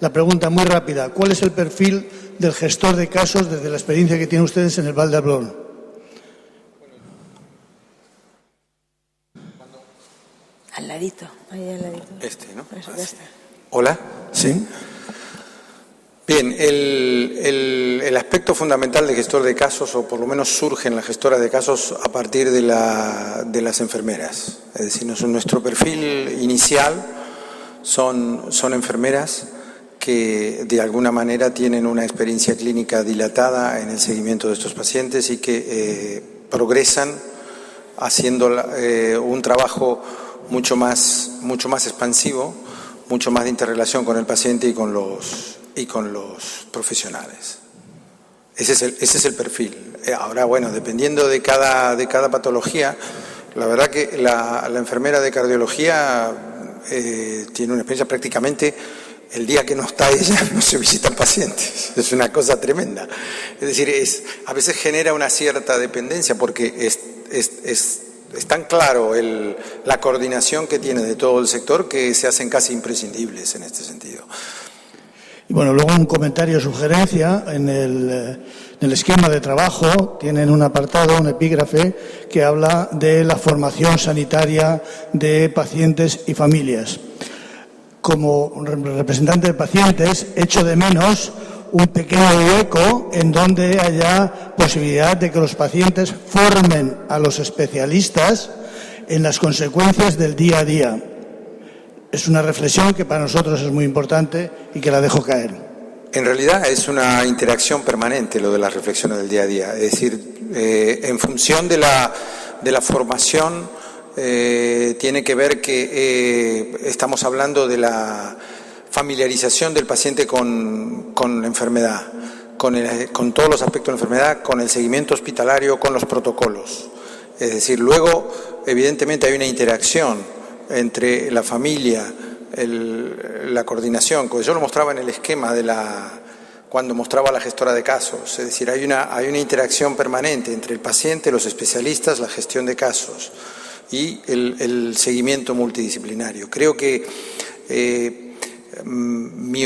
La pregunta muy rápida, ¿cuál es el perfil del gestor de casos desde la experiencia que tienen ustedes en el Val d'Hebron? Al ladito, ahí al ladito. ¿No? Eso, ya está. Hola. Sí. Bien, el aspecto fundamental de gestor de casos, o por lo menos surge en la gestora de casos a partir de las enfermeras. Es decir, nuestro perfil inicial son enfermeras que de alguna manera tienen una experiencia clínica dilatada en el seguimiento de estos pacientes y que progresan haciendo un trabajo mucho más expansivo, mucho más de interrelación con el paciente y con los profesionales. Ese es el perfil. Ahora, bueno, dependiendo de cada patología, la verdad que la enfermera de cardiología tiene una experiencia prácticamente el día que no está ella no se visitan pacientes. Es una cosa tremenda. Es decir, a veces genera una cierta dependencia porque es tan claro la coordinación que tiene de todo el sector que se hacen casi imprescindibles en este sentido. Y bueno, luego un comentario, sugerencia, en el esquema de trabajo tienen un apartado, un epígrafe, que habla de la formación sanitaria de pacientes y familias. Como representante de pacientes, echo de menos un pequeño hueco en donde haya posibilidad de que los pacientes formen a los especialistas en las consecuencias del día a día. Es una reflexión que para nosotros es muy importante y que la dejo caer. En realidad es una interacción permanente lo de las reflexiones del día a día. Es decir, en función de la formación tiene que ver que estamos hablando de la familiarización del paciente con la enfermedad, con todos los aspectos de la enfermedad, con el seguimiento hospitalario, con los protocolos. Es decir, luego evidentemente hay una interacción entre la familia, la coordinación, como yo lo mostraba en el esquema cuando mostraba la gestora de casos. Es decir, hay una interacción permanente entre el paciente, los especialistas, la gestión de casos y el seguimiento multidisciplinario. Creo que mi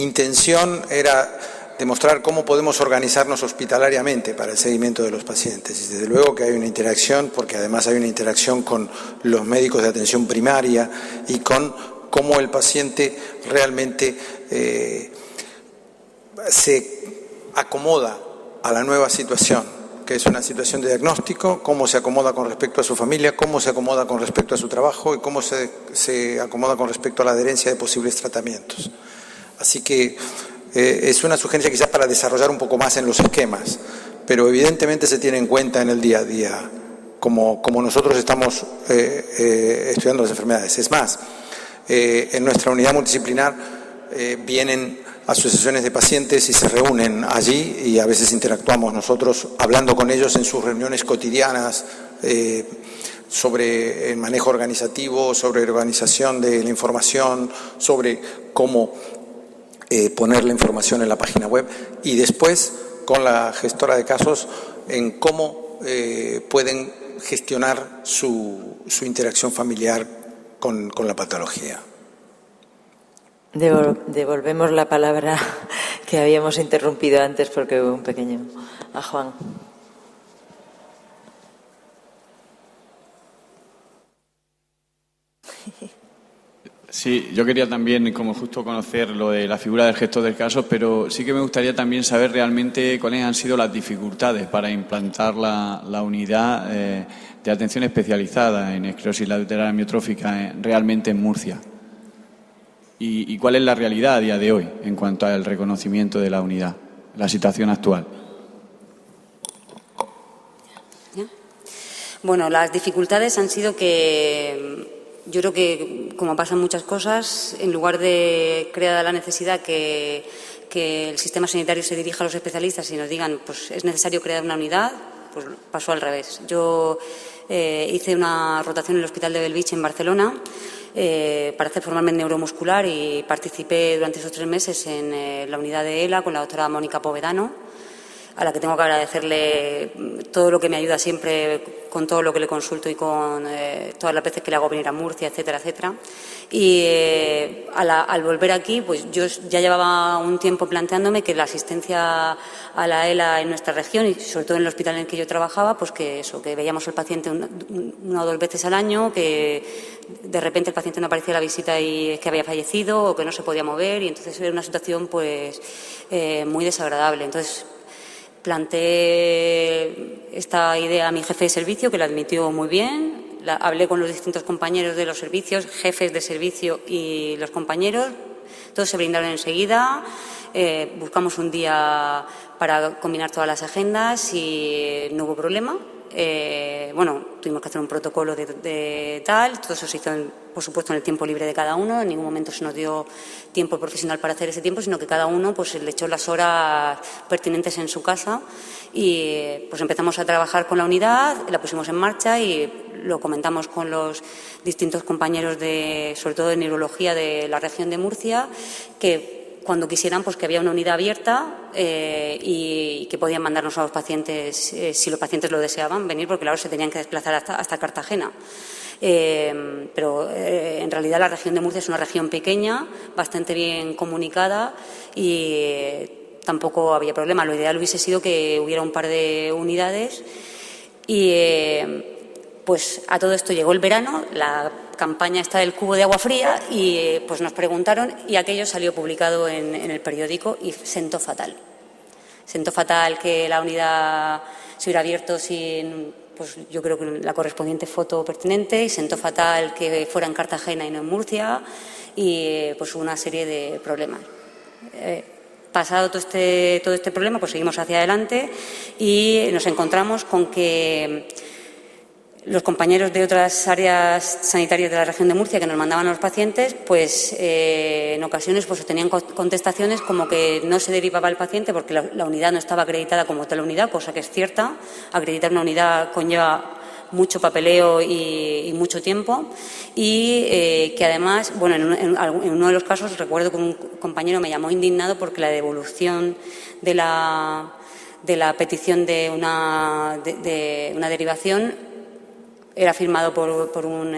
intención era demostrar cómo podemos organizarnos hospitalariamente para el seguimiento de los pacientes. Y desde luego que hay una interacción, porque además hay una interacción con los médicos de atención primaria y con cómo el paciente realmente se acomoda a la nueva situación, que es una situación de diagnóstico, cómo se acomoda con respecto a su familia, cómo se acomoda con respecto a su trabajo y cómo se acomoda con respecto a la adherencia de posibles tratamientos. Así que es una sugerencia quizás para desarrollar un poco más en los esquemas, pero evidentemente se tiene en cuenta en el día a día, como nosotros estamos estudiando las enfermedades. Es más, en nuestra unidad multidisciplinar vienen asociaciones de pacientes y se reúnen allí y a veces interactuamos nosotros hablando con ellos en sus reuniones cotidianas sobre el manejo organizativo, sobre organización de la información, sobre cómo poner la información en la página web y después con la gestora de casos en cómo pueden gestionar su interacción familiar con la patología. Devolvemos la palabra que habíamos interrumpido antes porque hubo un pequeño... A Juan. Sí, yo quería también, como justo conocer lo de la figura del gestor de casos, pero sí que me gustaría también saber realmente cuáles han sido las dificultades para implantar la unidad de atención especializada en esclerosis lateral amiotrófica realmente en Murcia. ¿Y cuál es la realidad a día de hoy en cuanto al reconocimiento de la unidad, la situación actual? Bueno, las dificultades han sido que yo creo que, como pasan muchas cosas, en lugar de crear la necesidad que el sistema sanitario se dirija a los especialistas y nos digan pues es necesario crear una unidad, pues pasó al revés. Yo hice una rotación en el Hospital de Bellvitge en Barcelona para hacer formarme en neuromuscular y participé durante esos 3 meses en la unidad de ELA con la doctora Mónica Povedano, a la que tengo que agradecerle todo lo que me ayuda siempre con todo lo que le consulto y con todas las veces que le hago venir a Murcia, etcétera, etcétera. Y al volver aquí, pues yo ya llevaba un tiempo planteándome que la asistencia a la ELA en nuestra región, y sobre todo en el hospital en el que yo trabajaba, pues que veíamos al paciente una o dos veces al año, que de repente el paciente no aparecía a la visita y es que había fallecido o que no se podía mover, y entonces era una situación pues muy desagradable. Entonces planteé esta idea a mi jefe de servicio, que la admitió muy bien. Hablé con los distintos compañeros de los servicios, jefes de servicio y los compañeros. Todos se brindaron enseguida. Buscamos un día para combinar todas las agendas y no hubo problema. Tuvimos que hacer un protocolo de tal. Todo eso se hizo, por supuesto, en el tiempo libre de cada uno. En ningún momento se nos dio tiempo profesional para hacer ese tiempo, sino que cada uno pues le echó las horas pertinentes en su casa y pues empezamos a trabajar con la unidad, la pusimos en marcha y lo comentamos con los distintos compañeros sobre todo de neurología de la región de Murcia, que cuando quisieran pues que había una unidad abierta y que podían mandarnos a los pacientes, si los pacientes lo deseaban, venir, porque claro, se tenían que desplazar hasta Cartagena. Pero en realidad la región de Murcia es una región pequeña, bastante bien comunicada y tampoco había problema. Lo ideal hubiese sido que hubiera un par de unidades y pues a todo esto llegó el verano, la campaña está del cubo de agua fría y pues nos preguntaron y aquello salió publicado en el periódico y sentó fatal. Sentó fatal que la unidad se hubiera abierto sin, pues yo creo que la correspondiente foto pertinente, y sentó fatal que fuera en Cartagena y no en Murcia y pues hubo una serie de problemas. Pasado todo este problema, pues seguimos hacia adelante y nos encontramos con que los compañeros de otras áreas sanitarias de la región de Murcia que nos mandaban a los pacientes, pues en ocasiones pues tenían contestaciones como que no se derivaba el paciente porque la unidad no estaba acreditada como tal unidad, cosa que es cierta. Acreditar una unidad conlleva mucho papeleo y mucho tiempo y que además, bueno, en uno de los casos recuerdo que un compañero me llamó indignado porque la devolución de la petición de una derivación era firmado por un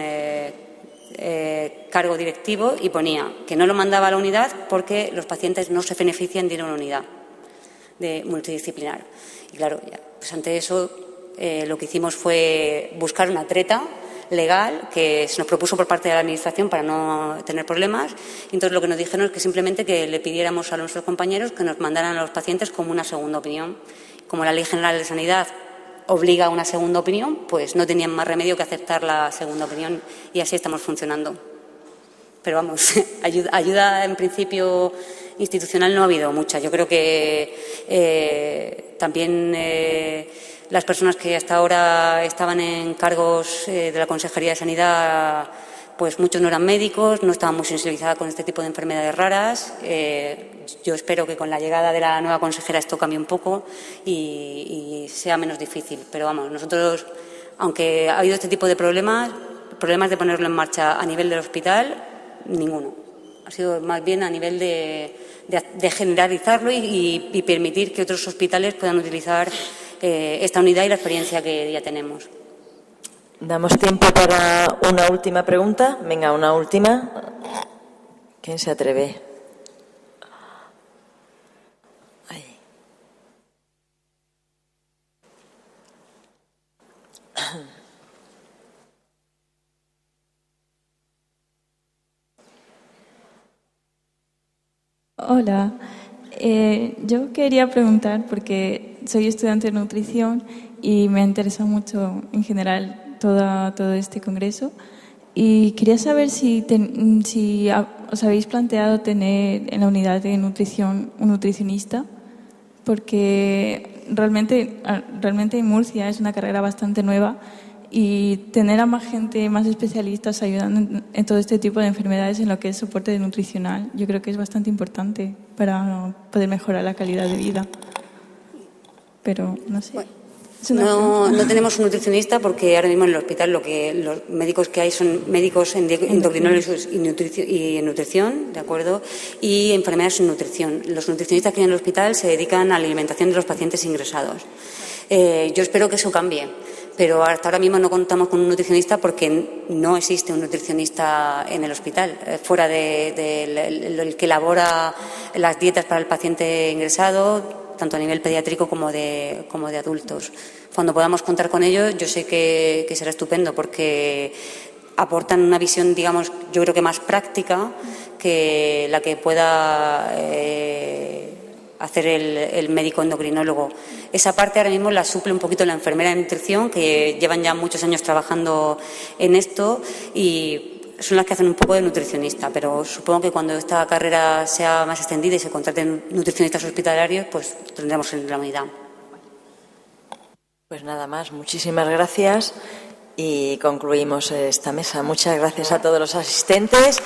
cargo directivo y ponía que no lo mandaba a la unidad porque los pacientes no se benefician de ir a una unidad multidisciplinar. Y claro, pues ante eso lo que hicimos fue buscar una treta legal que se nos propuso por parte de la Administración para no tener problemas. Y entonces lo que nos dijeron es que simplemente que le pidiéramos a nuestros compañeros que nos mandaran a los pacientes como una segunda opinión. Como la Ley General de Sanidad obliga a una segunda opinión, pues no tenían más remedio que aceptar la segunda opinión y así estamos funcionando. Pero vamos, ayuda en principio institucional no ha habido mucha. Yo creo que también las personas que hasta ahora estaban en cargos de la Consejería de Sanidad, pues muchos no eran médicos, no estaban muy sensibilizados con este tipo de enfermedades raras. Yo espero que con la llegada de la nueva consejera esto cambie un poco y sea menos difícil. Pero vamos, nosotros, aunque ha habido este tipo de problemas de ponerlo en marcha a nivel del hospital, ninguno. Ha sido más bien a nivel de generalizarlo y permitir que otros hospitales puedan utilizar esta unidad y la experiencia que ya tenemos. Damos tiempo para una última pregunta. Venga, una última. ¿Quién se atreve? Ahí. Hola, yo quería preguntar, porque soy estudiante de nutrición y me interesa mucho en general todo este congreso, y quería saber si os habéis planteado tener en la unidad de nutrición un nutricionista, porque realmente en Murcia es una carrera bastante nueva y tener a más gente, más especialistas ayudando en todo este tipo de enfermedades en lo que es soporte nutricional, yo creo que es bastante importante para poder mejorar la calidad de vida. Pero no sé. No tenemos un nutricionista porque ahora mismo en el hospital los médicos que hay son médicos endocrinólogos y nutrición, ¿de acuerdo? Y enfermeras en nutrición. Los nutricionistas que hay en el hospital se dedican a la alimentación de los pacientes ingresados. Yo espero que eso cambie, pero hasta ahora mismo no contamos con un nutricionista porque no existe un nutricionista en el hospital, fuera del que elabora las dietas para el paciente ingresado, tanto a nivel pediátrico como de adultos. Cuando podamos contar con ellos, yo sé que será estupendo porque aportan una visión, digamos, yo creo que más práctica que la que pueda hacer el médico endocrinólogo. Esa parte ahora mismo la suple un poquito la enfermera de nutrición, que llevan ya muchos años trabajando en esto y son las que hacen un poco de nutricionista, pero supongo que cuando esta carrera sea más extendida y se contraten nutricionistas hospitalarios, pues tendremos la unidad. Pues nada más, muchísimas gracias y concluimos esta mesa. Muchas gracias a todos los asistentes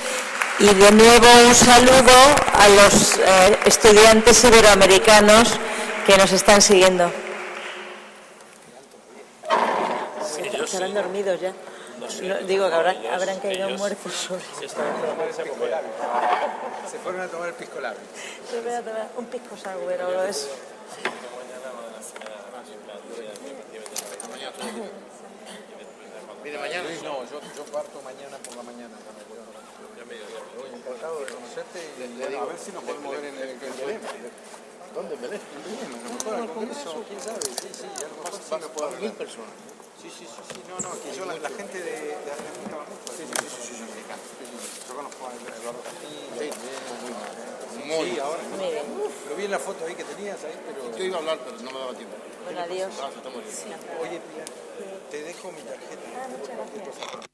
y de nuevo un saludo a los estudiantes iberoamericanos que nos están siguiendo. ¿Estarán dormidos ya? No, digo que habrán caído muertos sobre. Se fueron a tomar el pisco labio. Se fueron a tomar un pisco sour o algo de eso. Mire, mañana. No, yo parto mañana por la mañana. Estoy encantado de conocerte y a ver si nos podemos ver en el Belén. ¿Dónde? ¿En Belén? A lo mejor al Congreso, quién sabe. Sí, a lo mejor sí me puedo ver. 1.000 personas. Sí. No, que yo la gente de Argentina va mucho. Sí, americana. Yo conozco a Eduardo Castillo. Sí, ahora. Lo vi en la foto ahí que tenías ahí, pero... Yo iba a hablar, pero no me daba tiempo. Bueno, adiós. Oye, Pilar, te dejo mi tarjeta. Muchas gracias.